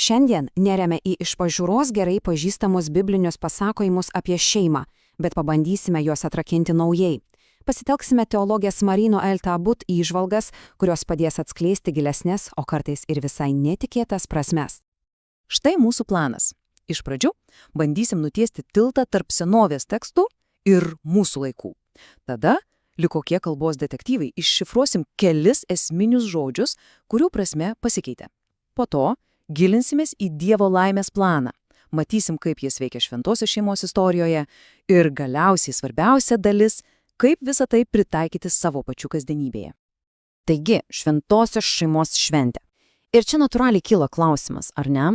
Šiandien nereme į iš pažiūros gerai pažįstamus biblinius pasakojimus apie šeimą, bet pabandysime juos atrakinti naujai. Pasitelksime teologės Marino L. Tabut įžvalgas, kurios padės atskleisti gilesnės, o kartais ir visai netikėtas prasmes. Štai mūsų planas. Iš pradžių bandysim nutiesti tiltą tarp senovės tekstų ir mūsų laikų. Tada, lyg kokie kalbos detektyvai, iššifruosim kelis esminius žodžius, kurių prasme pasikeitė. Po to gilinsimės į Dievo laimės planą. Matysim, kaip jis veikia šventosios šeimos istorijoje ir galiausiai svarbiausia dalis, kaip visą tai pritaikyti savo pačių kasdienybėje. Taigi, šventosios šeimos šventė. Ir čia natūraliai kyla klausimas, ar ne?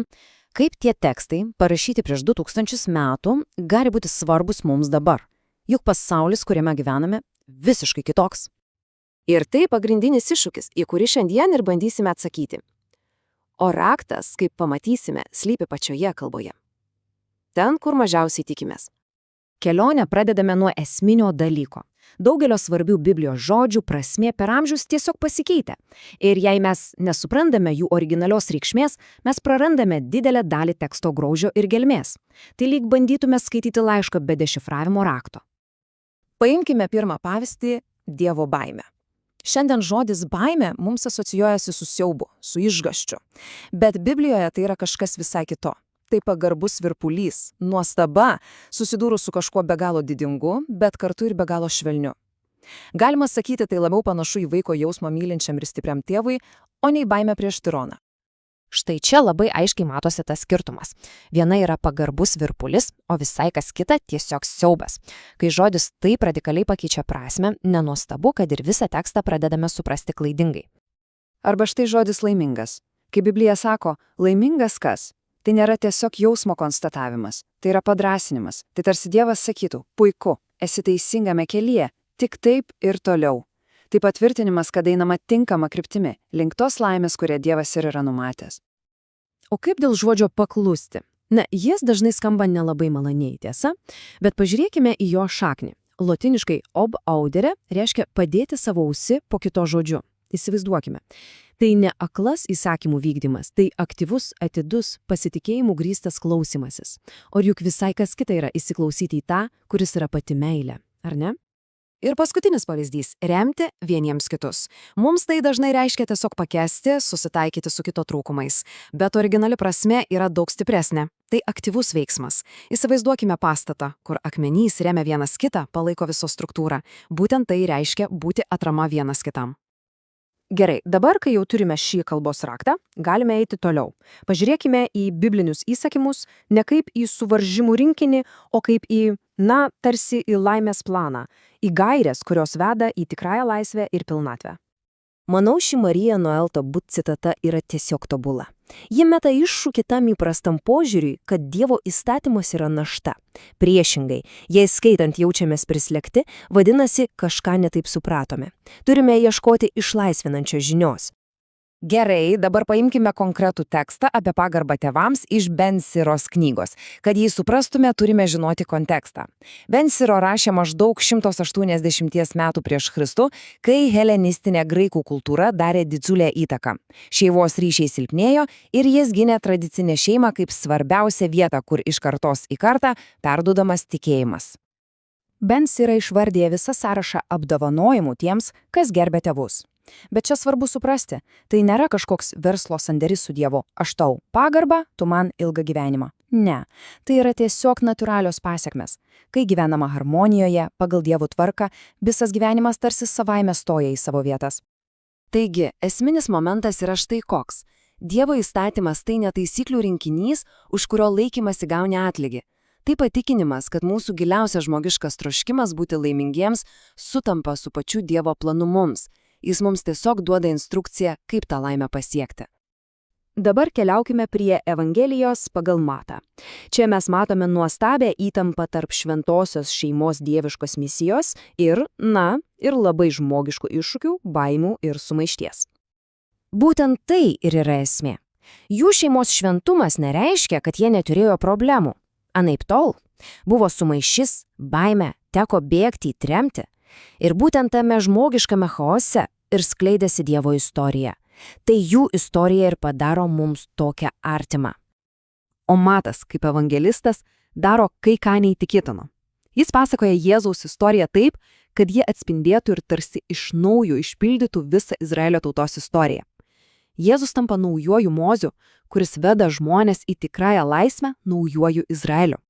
Kaip tie tekstai, parašyti prieš 2000 metų, gali būti svarbus mums dabar? Juk pasaulis, kuriame gyvename, visiškai kitoks. Ir tai pagrindinis iššūkis, į kurį šiandien ir bandysime atsakyti. O raktas, kaip pamatysime, slypi pačioje kalboje. Ten, kur mažiausiai tikimės. Kelionę pradedame nuo esminio dalyko. Daugelio svarbių Biblijos žodžių prasmė per amžius tiesiog pasikeitė. Ir jei mes nesuprantame jų originalios reikšmės, mes prarandame didelę dalį teksto grožio ir gelmės. Tai lyg bandytume skaityti laišką be dešifravimo rakto. Paimkime pirmą pavyzdį – Dievo baimę. Šiandien žodis baimė mums asocijuojasi su siaubu, su išgąsčiu. Bet Biblijoje tai yra kažkas visai kito. Tai pagarbus virpulys, nuostaba, susidūrus su kažkuo be galo didingu, bet kartu ir be galo švelniu. Galima sakyti, tai labiau panašu į vaiko jausmą mylinčiam ir stipriam tėvui, o ne į baimę prieš tironą. Štai čia labai aiškiai matosi tas skirtumas. Viena yra pagarbus virpulis, o visai kas kita tiesiog siaubas. Kai žodis taip radikaliai pakeičia prasmę, nenuostabu, kad ir visą tekstą pradedame suprasti klaidingai. Arba štai žodis laimingas. Kai Biblija sako, laimingas kas? Tai nėra tiesiog jausmo konstatavimas, tai yra padrąsinimas. Tai tarsi Dievas sakytų, puiku, esi teisingame kelyje, tik taip ir toliau. Tai patvirtinimas, kad einama tinkama kryptimi, link tos laimės, kurią Dievas ir yra numatęs. O kaip dėl žodžio paklusti? Na, jis dažnai skamba nelabai maloniai, tiesa, bet pažiūrėkime į jo šaknį. Lotiniškai ob audere reiškia padėti savo ausį po kito žodžiu. Įsivaizduokime. Tai ne aklas įsakymų vykdymas, tai aktyvus, atidus, pasitikėjimų grįstas klausimasis. O juk visai kas kita yra įsiklausyti į tą, kuris yra pati meilė, ar ne? Ir paskutinis pavyzdys – remti vieniems kitus. Mums tai dažnai reiškia tiesiog pakęsti, susitaikyti su kito trūkumais. Bet originali prasme yra daug stipresnė. Tai aktyvus veiksmas. Įsivaizduokime pastatą, kur akmenys remia vienas kitą, palaiko viso struktūrą. Būtent tai reiškia būti atrama vienas kitam. Gerai, dabar, kai jau turime šį kalbos raktą, galime eiti toliau. Pažiūrėkime į biblinius įsakymus, ne kaip į suvaržymų rinkinį, o kaip į, tarsi į laimės planą, į gaires, kurios veda į tikrąją laisvę ir pilnatvę. Manau, ši Marija Noel Tabut citata yra tiesiog tobula. Ji meta iššūkį tam įprastam požiūriui, kad Dievo įstatymas yra našta. Priešingai, jei skaitant jaučiamės prislėgti, vadinasi, kažką netaip supratome. Turime ieškoti išlaisvinančios žinios. Gerai, dabar paimkime konkretų tekstą apie pagarbą tėvams iš Ben Siros knygos. Kad jį suprastume, turime žinoti kontekstą. Ben Siro rašė maždaug 180 metų prieš Kristų, kai helenistinė graikų kultūra darė didžiulę įtaką. Šeimos ryšiai silpnėjo ir jis gynė tradicinę šeimą kaip svarbiausią vietą, kur iš kartos į kartą perduodamas tikėjimas. Ben Sira išvardė visą sąrašą apdovanojimų tiems, kas gerbė tėvus. Bet čia svarbu suprasti, tai nėra kažkoks verslo sanderis su Dievu. Aš tau pagarbą, tu man ilgą gyvenimą. Ne, tai yra tiesiog natūralios pasekmes. Kai gyvenama harmonijoje, pagal Dievo tvarką, visas gyvenimas tarsi savaime stoja į savo vietas. Taigi, esminis momentas yra štai koks. Dievo įstatymas tai ne taisyklių rinkinys, už kurio laikymasi gauni atlygį. Tai patikinimas, kad mūsų giliausias žmogiškas troškimas būti laimingiems sutampa su pačiu Dievo planu mums. Jis mums tiesiog duoda instrukciją, kaip tą laimę pasiekti. Dabar keliaukime prie Evangelijos pagal Matą. Čia mes matome nuostabią įtampą tarp šventosios šeimos dieviškos misijos ir labai žmogiškų iššūkių, baimių ir sumaišties. Būtent tai ir yra esmė. Jų šeimos šventumas nereiškia, kad jie neturėjo problemų. Anaiptol, buvo sumaišis, baimė, teko bėgti, tremti. Ir būtent tame žmogiškame chaose ir skleidėsi Dievo istorija. Tai jų istorija ir padaro mums tokią artimą. O Matas, kaip evangelistas, daro kai ką neįtikėtino. Jis pasakoja Jėzaus istoriją taip, kad jie atspindėtų ir tarsi iš naujo išpildytų visą Izraelio tautos istoriją. Jėzus tampa naujuoju Moziu, kuris veda žmonės į tikrąją laisvę naujuoju Izraeliu.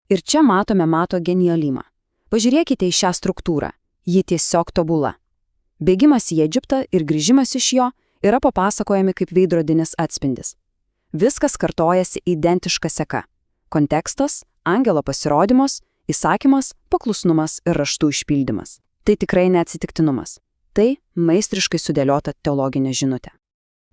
Ir čia matome Mato genialimą. Pažiūrėkite į šią struktūrą. Ji tiesiog tobula. Bėgimas į Egiptą ir grįžimas iš jo yra papasakojami kaip veidrodinis atspindis. Viskas kartojasi identiška seka. Kontekstas, angelo pasirodymas, įsakymas, paklusnumas ir raštų išpildymas. Tai tikrai neatsitiktinumas. Tai meistriškai sudėliota teologinė žinutė.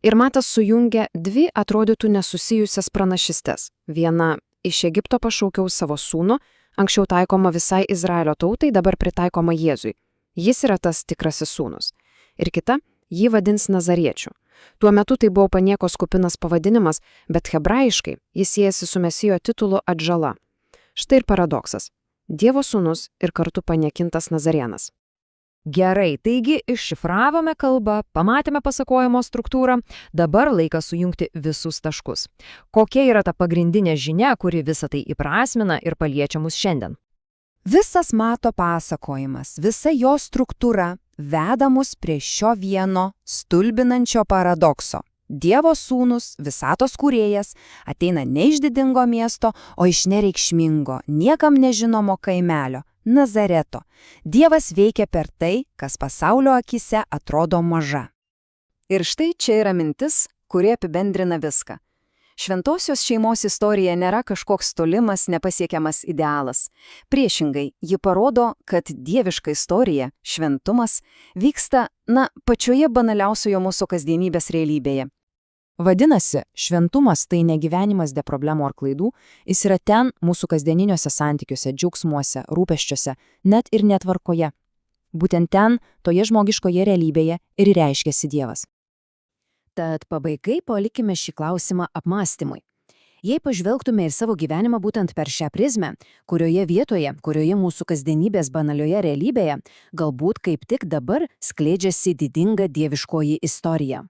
Ir Matas sujungia dvi atrodytų nesusijusias pranašystes. Viena – iš Egipto pašaukiau savo sūnų, anksčiau taikoma visai Izraelio tautai, dabar pritaikoma Jėzui. Jis yra tas tikrasis sūnus. Ir kita – jį vadins Nazariečiu. Tuo metu tai buvo paniekos kupinas pavadinimas, bet hebrajiškai jis siejasi su Mesijo titulu atžala. Štai ir paradoksas. Dievo sūnus ir kartu paniekintas Nazarėnas. Gerai, taigi iššifravome kalbą, pamatėme pasakojimo struktūrą, dabar laikas sujungti visus taškus. Kokia yra ta pagrindinė žinia, kuri visą tai įprasmina ir paliečia mus šiandien? Visas Mato pasakojimas, visa jo struktūra veda mus prie šio vieno stulbinančio paradokso. Dievo sūnus, visatos kūrėjas, ateina ne iš didingo miesto, o iš nereikšmingo, niekam nežinomo kaimelio, Nazareto. Dievas veikia per tai, kas pasaulio akise atrodo maža. Ir štai čia yra mintis, kuri apibendrina viską. Šventosios šeimos istorija nėra kažkoks tolimas, nepasiekiamas idealas. Priešingai, ji parodo, kad dieviška istorija, šventumas, vyksta, pačioje banaliausioje mūsų kasdienybės realybėje. Vadinasi, šventumas tai ne gyvenimas be problemų ar klaidų, jis yra ten mūsų kasdieniniuose santykiuose, džiaugsmuose, rūpesčiuose, net ir netvarkoje. Būtent ten, toje žmogiškoje realybėje ir reiškiasi Dievas. Tad pabaigai palikime šį klausimą apmąstymui. Jei pažvelgtume ir savo gyvenimą būtent per šią prizmę, kurioje mūsų kasdienybės banalioje realybėje, galbūt kaip tik dabar skleidžiasi didinga dieviškoji istorija.